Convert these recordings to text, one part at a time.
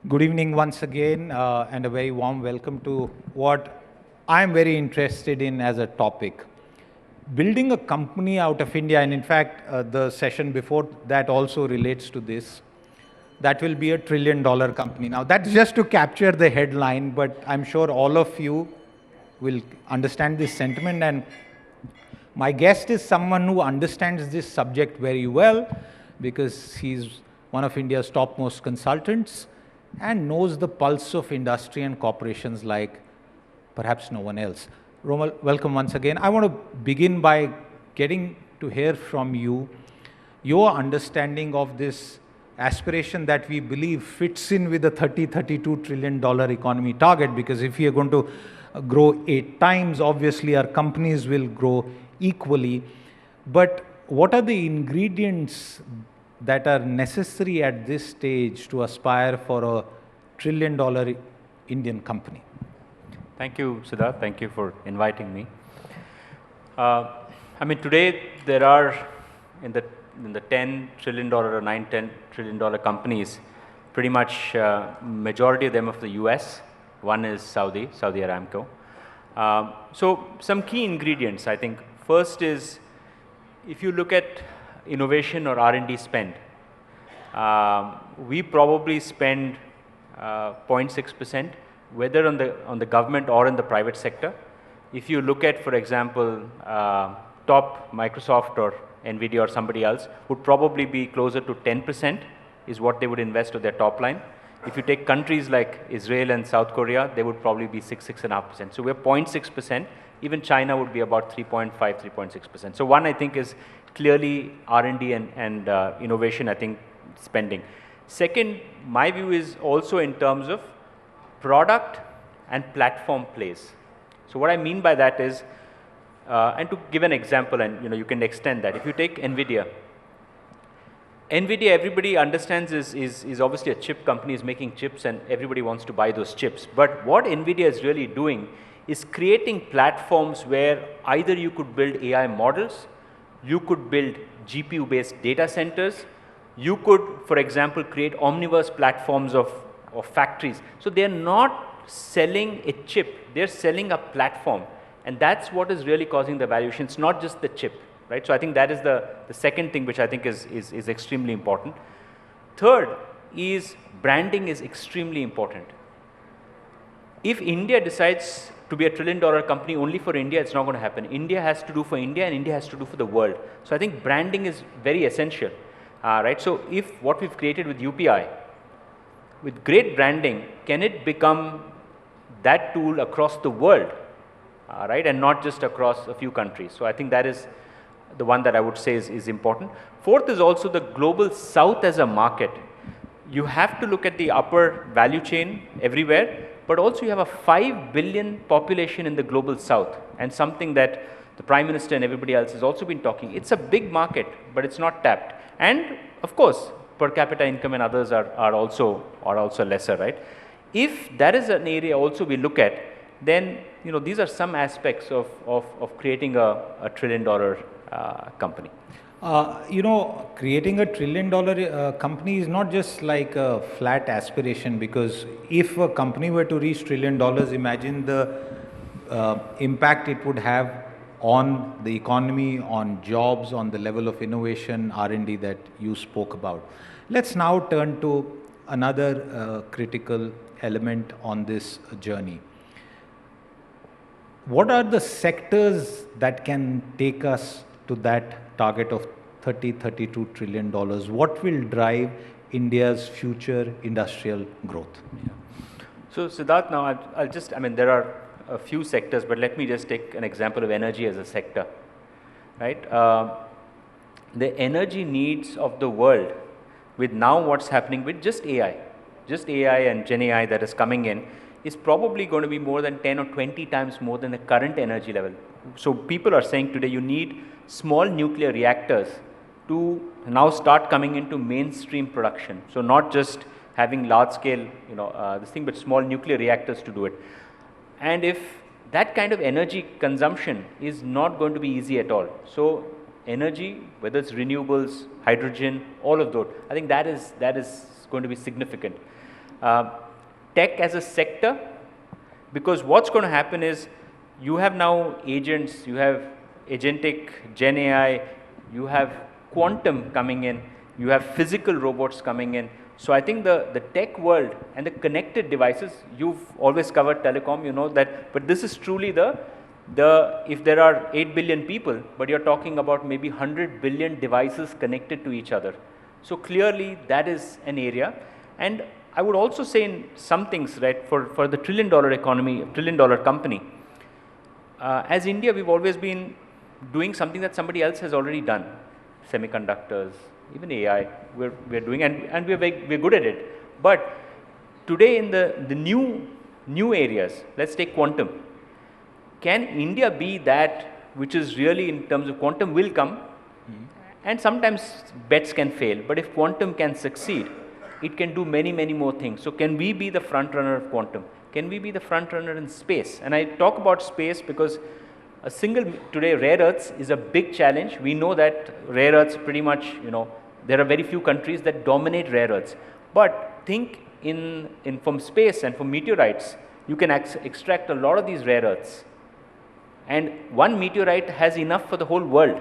Good evening once again, and a very warm welcome to what I'm very interested in as a topic. Building a company out of India, and in fact, the session before that also relates to this. That will be a $1 trillion company. Now, that's just to capture the headline, but I'm sure all of you will understand this sentiment. And my guest is someone who understands this subject very well because he's one of India's topmost consultants and knows the pulse of industry and corporations like perhaps no one else. Romal, welcome once again. I want to begin by getting to hear from you your understanding of this aspiration that we believe fits in with the $32 trillion economy target, because if we are going to grow 8 times, obviously our companies will grow equally. But what are the ingredients that are necessary at this stage to aspire for a $1 trillion Indian company? Thank you, Siddharth. Thank you for inviting me. Today there are in the $10 trillion or $9-10 trillion companies, pretty much majority of them of the US. One is Saudi Aramco. So some key ingredients, I think. First is, if you look at innovation or R&D spend, we probably spend 0.6%, whether on the government or in the private sector. If you look at, for example, top Microsoft or NVIDIA or somebody else, would probably be closer to 10% is what they would invest to their top line. If you take countries like Israel and South Korea, they would probably be 6.5%. So we're 0.6%. Even China would be about 3.5, 3.6%. So one, I think, is clearly R&D and innovation, I think, spending. Second, my view is also in terms of product and platform plays. So what I mean by that is, and to give an example, and you can extend that. If you take NVIDIA, everybody understands is obviously a chip company, is making chips, and everybody wants to buy those chips. But what NVIDIA is really doing is creating platforms where either you could build AI models, you could build GPU-based data centers, you could, for example, create omniverse platforms of factories. So they're not selling a chip, they're selling a platform. And that's what is really causing the valuation. It's not just the chip, right? So I think that is the second thing which I think is extremely important. Third is branding is extremely important. If India decides to be a $1 trillion company only for India, it's not going to happen. India has to do for India, and India has to do for the world. So I think branding is very essential, right? So if what we've created with UPI, with great branding, can it become that tool across the world, right, and not just across a few countries? So I think that is the one that I would say is important. Fourth is also the global south as a market. You have to look at the upper value chain everywhere, but also you have a 5 billion population in the global south, and something that the Prime Minister and everybody else has also been talking. It's a big market, but it's not tapped. And of course, per capita income and others are also lesser, right? If that is an area also we look at, then these are some aspects of creating a $1 trillion company. Creating a $1 trillion company is not just like a flat aspiration, because if a company were to reach $1 trillion, imagine the impact it would have on the economy, on jobs, on the level of innovation, R&D that you spoke about. Let's now turn to another critical element on this journey. What are the sectors that can take us to that target of $32 trillion? What will drive India's future industrial growth? Yeah. So Siddharth, now there are a few sectors, but let me just take an example of energy as a sector, right? The energy needs of the world, with now what's happening with just AI and Gen AI that is coming in, is probably going to be more than 10 or 20 times more than the current energy level. So people are saying today you need small nuclear reactors to now start coming into mainstream production. So not just having large scale, this thing, but small nuclear reactors to do it. And if that kind of energy consumption is not going to be easy at all. So energy, whether it's renewables, hydrogen, all of those, I think that is going to be significant. Tech as a sector, because what's going to happen is you have now agents, you have agentic, Gen AI, you have quantum coming in, you have physical robots coming in. So I think the tech world and the connected devices, you've always covered telecom, you know that, but this is truly if there are 8 billion people, but you're talking about maybe 100 billion devices connected to each other. So clearly that is an area. And I would also say in some things, right, for the $1 trillion economy, $1 trillion company, as India, we've always been doing something that somebody else has already done. Semiconductors, even AI, we're doing, and we're good at it. But today in the new areas, let's take quantum. Can India be that which is really, in terms of quantum will come, and sometimes bets can fail, but if quantum can succeed, it can do many, many more things. So can we be the front runner of quantum? Can we be the front runner in space? And I talk about space because today rare earths is a big challenge. We know that rare earths pretty much, you know, there are very few countries that dominate rare earths. But think from space and from meteorites, you can extract a lot of these rare earths. And one meteorite has enough for the whole world.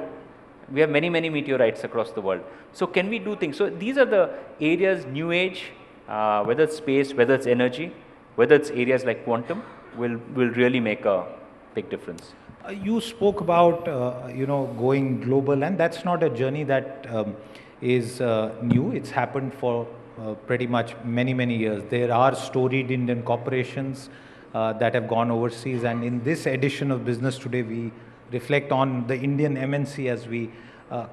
We have many, many meteorites across the world. So can we do things? So these are the areas, new age, whether it's space, whether it's energy, whether it's areas like quantum, will really make a big difference. You spoke about going global, and that's not a journey that is new. It's happened for pretty much many years. There are storied Indian corporations that have gone overseas, and in this edition of Business Today, we reflect on the Indian MNC, as we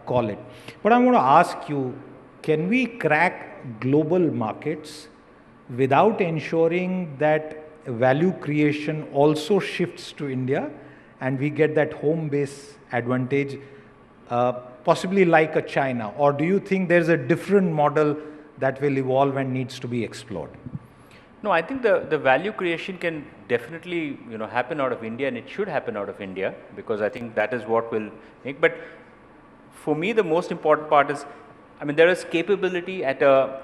call it. But I want to ask you, can we crack global markets without ensuring that value creation also shifts to India and we get that home base advantage, possibly like a China? Or do you think there's a different model that will evolve and needs to be explored? No, I think the value creation can definitely happen out of India, and it should happen out of India, because I think that is what will make. But for me, the most important part is, I mean, there is capability at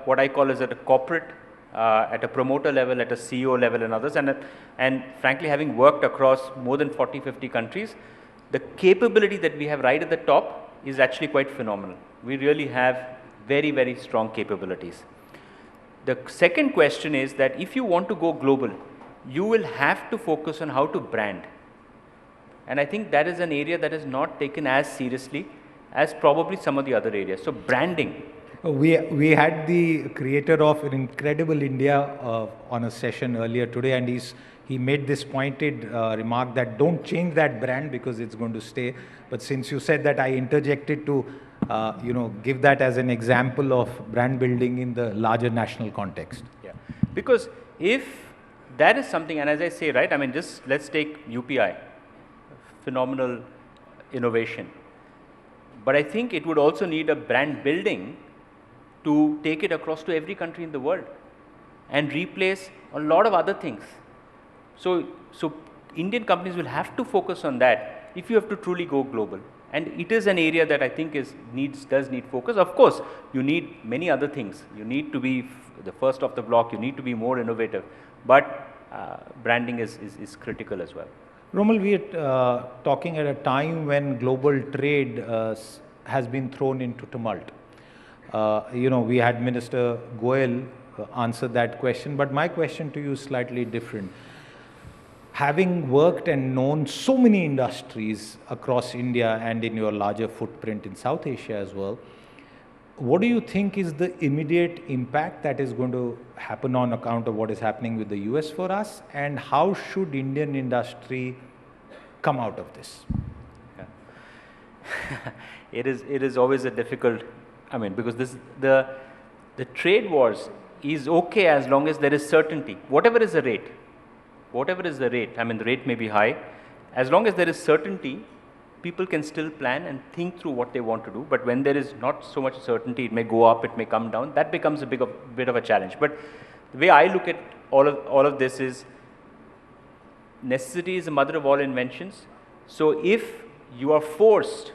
what I call as at a corporate, at a promoter level, at a CEO level, and others. And frankly, having worked across more than 40-50 countries, the capability that we have right at the top is actually quite phenomenal. We really have very strong capabilities. The second question is that if you want to go global, you will have to focus on how to brand. And I think that is an area that is not taken as seriously as probably some of the other areas. So branding. We had the creator of Incredible India on a session earlier today, and he made this pointed remark that don't change that brand because it's going to stay. But since you said that, I interjected to give that as an example of brand building in the larger national context. Yeah, because if that is something, and as I say, right, I mean, just let's take UPI, phenomenal innovation. But I think it would also need a brand building to take it across to every country in the world and replace a lot of other things. So Indian companies will have to focus on that if you have to truly go global. And it is an area that I think does need focus. Of course, you need many other things. You need to be the first off the block. You need to be more innovative. But branding is critical as well. Romal, we are talking at a time when global trade has been thrown into tumult. We had Minister Goel answer that question, but my question to you is slightly different. Having worked and known so many industries across India and in your larger footprint in South Asia as well, what do you think is the immediate impact that is going to happen on account of what is happening with the US for us, and how should Indian industry come out of this? Yeah. It is always a difficult, I mean, because the trade wars is okay as long as there is certainty. Whatever is the rate, I mean, the rate may be high. As long as there is certainty, people can still plan and think through what they want to do. But when there is not so much certainty, it may go up, it may come down. That becomes a bit of a challenge. But the way I look at all of this is, necessity is the mother of all inventions. So if you are forced,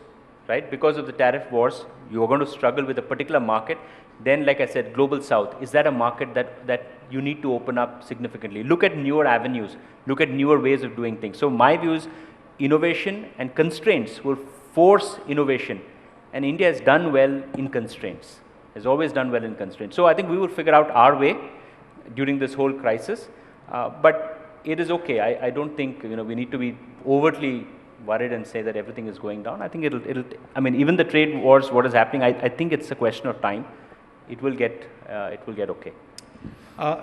right, because of the tariff wars, you are going to struggle with a particular market, Then, like I said, Global South, is that a market that you need to open up significantly? Look at newer avenues, look at newer ways of doing things. So my view is innovation and constraints will force innovation. And India has done well in constraints, has always done well in constraints. So I think we will figure out our way during this whole crisis. But it is okay. I don't think we need to be overtly worried and say that everything is going down. I think I mean, even the trade wars, what is happening, I think it's a question of time. It will get okay.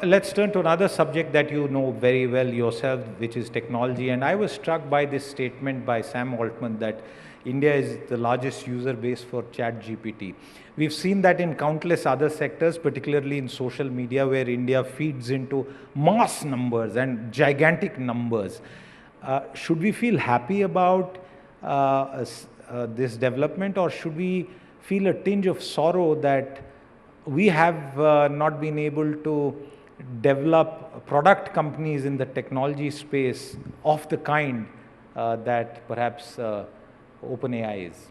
Let's turn to another subject that you know very well yourself, which is technology. And I was struck by this statement by Sam Altman that India is the largest user base for ChatGPT. We've seen that in countless other sectors, particularly in social media, where India feeds into mass numbers and gigantic numbers. Should we feel happy about this development, or should we feel a tinge of sorrow that we have not been able to develop product companies in the technology space of the kind that perhaps OpenAI is?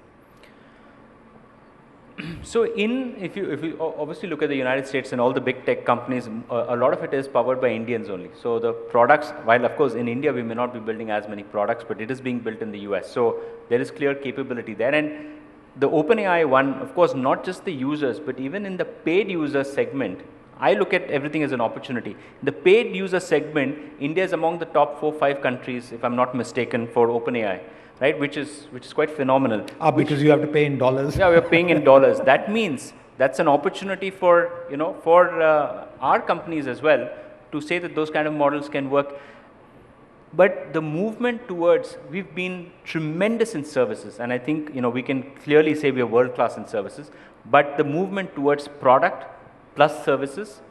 So if you obviously look at the United States and all the big tech companies, a lot of it is powered by Indians only. So the products, while of course in India we may not be building as many products, but it is being built in the US. So there is clear capability there. And the OpenAI one, of course, not just the users, but even in the paid user segment, I look at everything as an opportunity. The paid user segment, India is among the top 4-5 countries, if I'm not mistaken, for OpenAI, right? Which is quite phenomenal. Because you have to pay in dollars. Yeah, we are paying in dollars. That means that's an opportunity for our companies as well to say that those kind of models can work. But the movement towards, we've been tremendous in services, and I think we can clearly say we are world class in services. But the movement towards product plus services,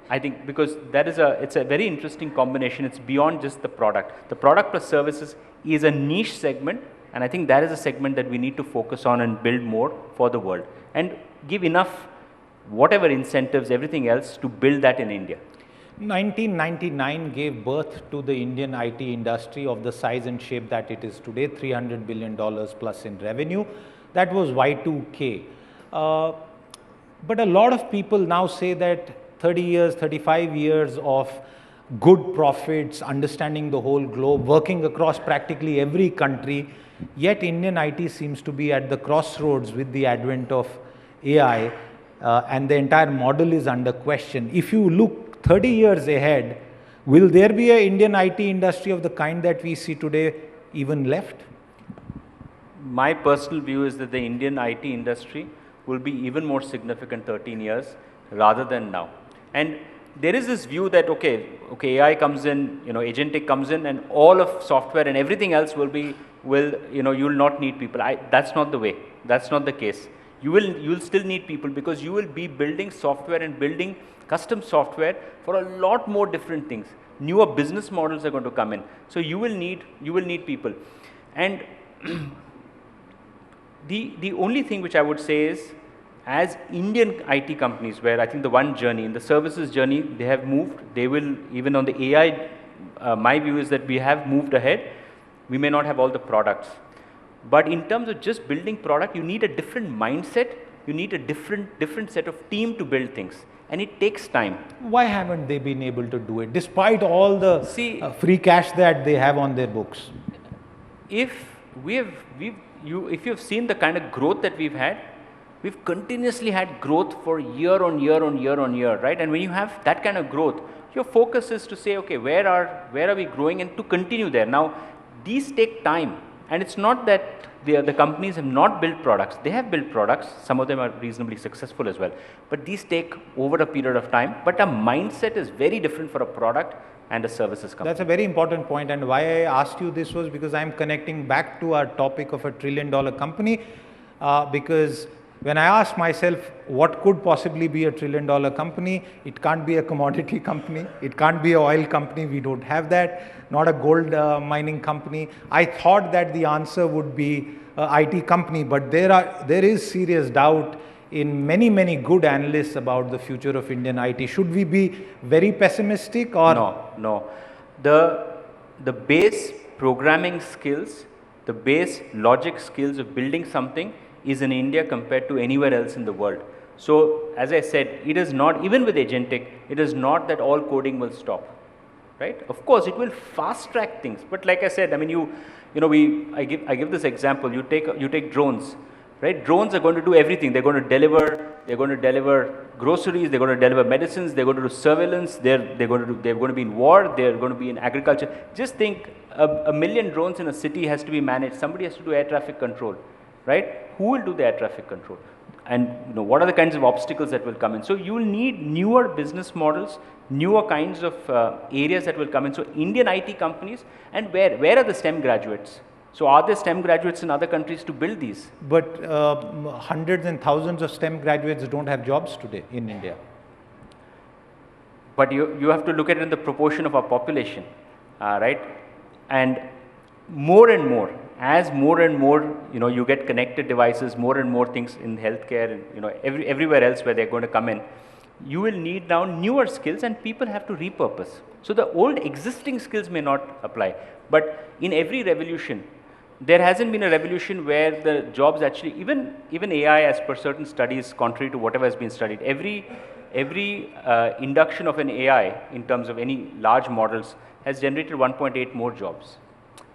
I think, because it's a very interesting combination. It's beyond just the product. The product plus services is a niche segment, and I think that is a segment that we need to focus on and build more for the world, and give enough whatever incentives, everything else to build that in India. 1999 gave birth to the Indian IT industry of the size and shape that it is today, $300 billion plus in revenue. That was Y2K. But a lot of people now say that 30 years, 35 years of good profits, understanding the whole globe, working across practically every country, yet Indian IT seems to be at the crossroads with the advent of AI, and the entire model is under question. If you look 30 years ahead, will there be an Indian IT industry of the kind that we see today even left? My personal view is that the Indian IT industry will be even more significant 13 years rather than now. And there is this view that, okay, AI comes in, agentic comes in, and all of software and everything else you'll not need people. That's not the way. That's not the case. You'll still need people, because you will be building software and building custom software for a lot more different things. Newer business models are going to come in. So you will need people. And the only thing which I would say is, as Indian IT companies, where I think the one journey, in the services journey, they have moved, they will, even on the AI, my view is that we have moved ahead. We may not have all the products, but in terms of just building product, you need a different mindset, you need a different set of team to build things, and it takes time. Why haven't they been able to do it, despite all the free cash that they have on their books? If you've seen the kind of growth that we've had, we've continuously had growth for year on year, right? And when you have that kind of growth, your focus is to say, okay, where are we growing, and to continue there. Now, these take time, and it's not that the companies have not built products. They have built products. Some of them are reasonably successful as well. But these take over a period of time. But our mindset is very different for a product and a services company. That's a very important point, and why I asked you this was because I'm connecting back to our topic of a $1 trillion company, because when I asked myself what could possibly be a $1 trillion company, it can't be a commodity company, it can't be an oil company, we don't have that, not a gold mining company. I thought that the answer would be an IT company, but there is serious doubt in many good analysts about the future of Indian IT. Should we be very pessimistic, or? No. The base programming skills, the base logic skills of building something is in India compared to anywhere else in the world. So as I said, it is not, even with agentic, it is not that all coding will stop, right? Of course, it will fast track things. But like I said, I mean, I give this example. You take drones, right? Drones are going to do everything. They're going to deliver groceries. They're going to deliver medicines. They're going to do surveillance. They're going to be in war. They're going to be in agriculture. Just think, a million drones in a city has to be managed. Somebody has to do air traffic control, right? Who will do the air traffic control? And what are the kinds of obstacles that will come in? So you will need newer business models, newer kinds of areas that will come in. So Indian IT companies, and where are the STEM graduates? So are there STEM graduates in other countries to build these? But hundreds and thousands of STEM graduates don't have jobs today in India. But you have to look at it in the proportion of our population, right? And more and more, as more and more, you get connected devices, more and more things in healthcare and, everywhere else where they're going to come in, you will need now newer skills, and people have to repurpose. So the old existing skills may not apply, but in every revolution, there hasn't been a revolution where the jobs actually, even AI, as per certain studies, contrary to whatever has been studied, every induction of an AI in terms of any large models has generated 1.8 more jobs.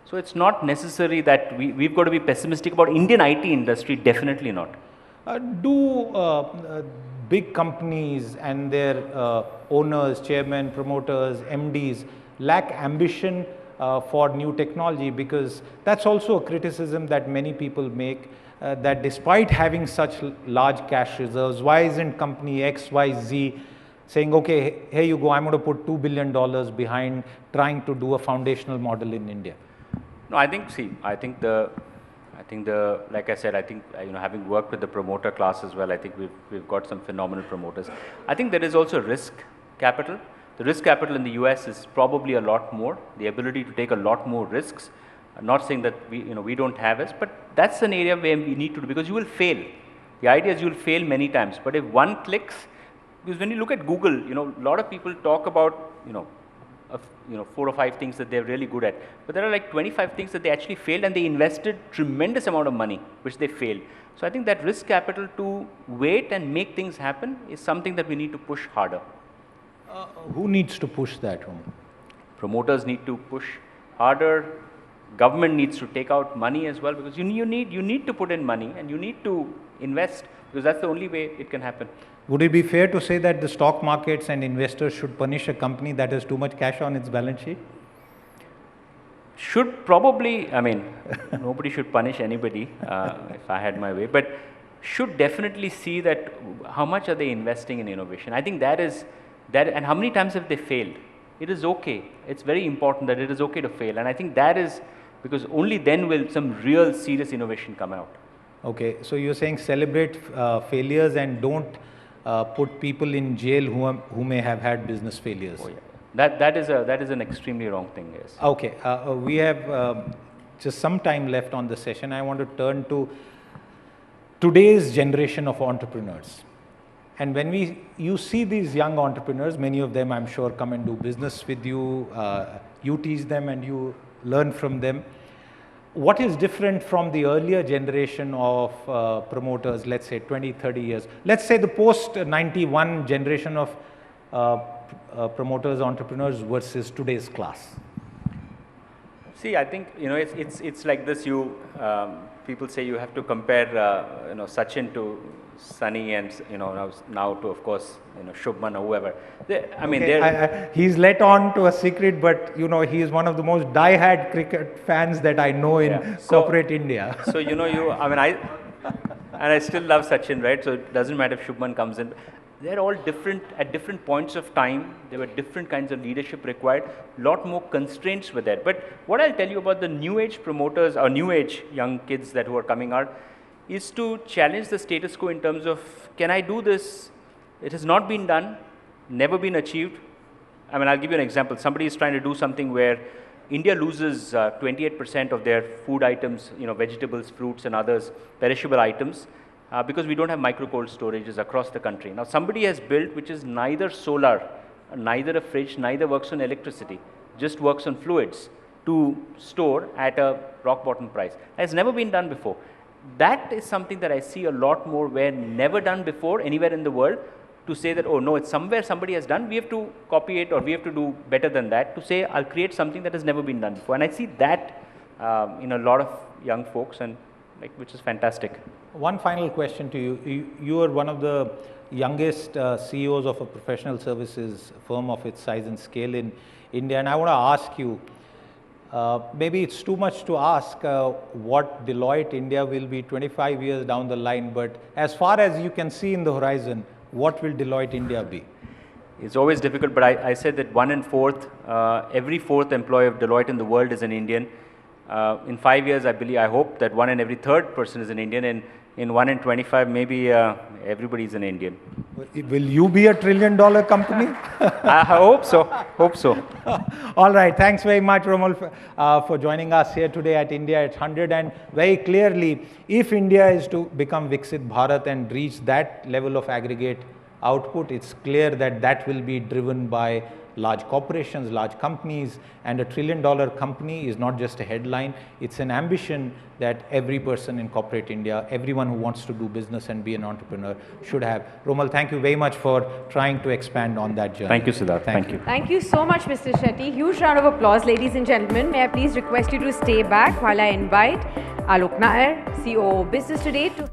So it's not necessary that we've got to be pessimistic about Indian IT industry, definitely not. Do big companies and their owners, chairmen, promoters, MDs lack ambition for new technology? Because that's also a criticism that many people make, that despite having such large cash reserves, why isn't company X, Y, Z saying, okay, here you go, I'm going to put $2 billion behind trying to do a foundational model in India? No, I think like I said, having worked with the promoter class as well, I think we've got some phenomenal promoters. I think there is also risk capital. The risk capital in the US is probably a lot more, the ability to take a lot more risks. I'm not saying that we don't have it, but that's an area where we need to do, because you will fail. The idea is you will fail many times, but if one clicks, because when you look at Google, a lot of people talk about, 4 or 5 things that they're really good at, but there are like 25 things that they actually failed, and they invested tremendous amount of money, which they failed. So I think that risk capital to wait and make things happen is something that we need to push harder. Who needs to push that, Romal? Promoters need to push harder. Government needs to take out money as well, because you need to put in money, and you need to invest, because that's the only way it can happen. Would it be fair to say that the stock markets and investors should punish a company that has too much cash on its balance sheet? Should probably, nobody should punish anybody if I had my way, but should definitely see that how much are they investing in innovation. I think that, and how many times have they failed? It is okay. It's very important that it is okay to fail, and I think that is because only then will some real serious innovation come out. Okay, so you're saying celebrate failures and don't put people in jail who may have had business failures. Oh, yeah. That is an extremely wrong thing, yes. Okay, we have just some time left on the session. I want to turn to today's generation of entrepreneurs. And when you see these young entrepreneurs, many of them I'm sure come and do business with you, you teach them and you learn from them. What is different from the earlier generation of promoters, let's say 20, 30 years? Let's say the post-91 generation of promoters, entrepreneurs versus today's class. See, I think, it's like this. People say you have to compare, Sachin to Sunny, and now to, of course, Shubman or whoever. He's let on to a secret, but he is one of the most die-hard cricket fans that I know in corporate India. So I still love Sachin, right? So it doesn't matter if Shubman comes in. They're all different at different points of time. There were different kinds of leadership required. A lot more constraints were there. But what I'll tell you about the new age promoters or new age young kids who are coming out is to challenge the status quo in terms of, can I do this? It has not been done, never been achieved. I'll give you an example. Somebody is trying to do something where India loses 28% of their food items, vegetables, fruits and others, perishable items, because we don't have micro cold storages across the country. Now somebody has built which is neither solar, neither a fridge, neither works on electricity, just works on fluids to store at a rock bottom price. It has never been done before. that is something that I see a lot more where never done before anywhere in the world, to say that, oh no, it's somewhere somebody has done, we have to copy it or we have to do better than that, to say I'll create something that has never been done before. And I see that in a lot of young folks, and which is fantastic. One final question to you. You are one of the youngest CEOs of a professional services firm of its size and scale in India, and I want to ask you, maybe it's too much to ask what Deloitte India will be 25 years down the line, but as far as you can see in the horizon, what will Deloitte India be? It's always difficult, but I said that every fourth employee of Deloitte in the world is an Indian. In 5 years, I hope that 1 in every 3rd person is an Indian, and in 1 in 25, maybe everybody is an Indian. Will you be a $1 trillion company? I hope so. All right. Thanks very much, Romal, for joining us here today at India at 100. And very clearly, if India is to become Viksit Bharat and reach that level of aggregate output, it's clear that that will be driven by large corporations, large companies, and a $1 trillion company is not just a headline, it's an ambition that every person in corporate India, everyone who wants to do business and be an entrepreneur should have. Romal, thank you very much for trying to expand on that journey. Thank you, Siddharth. Thank you. Thank you so much, Mr. Shetty. Huge round of applause, ladies and gentlemen. May I please request you to stay back while I invite Alok Nair, CEO Business Today, to